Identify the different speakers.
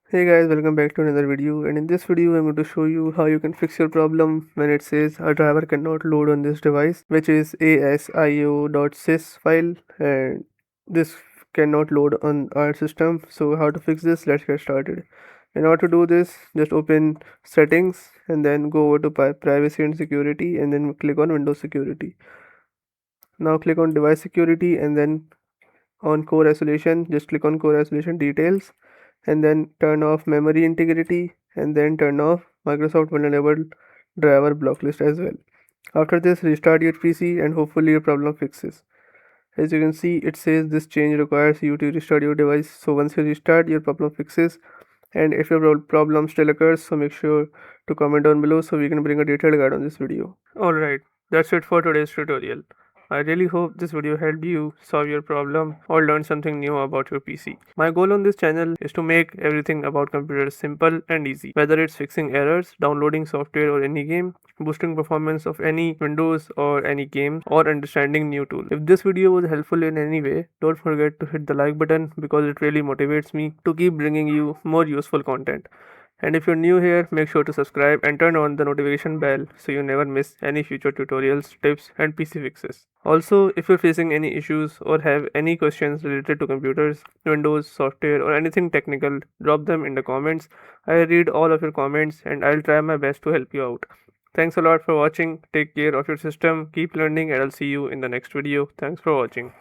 Speaker 1: Hey guys, welcome back to another video, and in this video I'm going to show you how you can fix your problem when it says a driver cannot load on this device, which is ASIO.sys file, and this cannot load on our system. So how to fix this? Let's get started. In order to do this, just open settings and then go over to privacy and security and then click on Windows security. Now click on device security and then on core isolation, just click on core isolation details and then turn off memory integrity and then turn off Microsoft vulnerable driver block list as well. After this, restart your PC and hopefully your problem fixes. As you can see, it says this change requires you to restart your device. So once you restart, your problem fixes. And if your problem still occurs, so make sure to comment down below so we can bring a detailed guide on this video. Alright, that's it for today's tutorial. I really hope this video helped you solve your problem or learn something new about your PC. My goal on this channel is to make everything about computers simple and easy, whether it's fixing errors, downloading software or any game, boosting performance of any Windows or any game, or understanding new tools. If this video was helpful in any way, don't forget to hit the like button because it really motivates me to keep bringing you more useful content. And if you're new here, make sure to subscribe and turn on the notification bell so you never miss any future tutorials, tips, and PC fixes. Also, if you're facing any issues or have any questions related to computers, Windows, software, or anything technical, drop them in the comments. I read all of your comments and I'll try my best to help you out. Thanks a lot for watching. Take care of your system, keep learning, and I'll see you in the next video. Thanks for watching.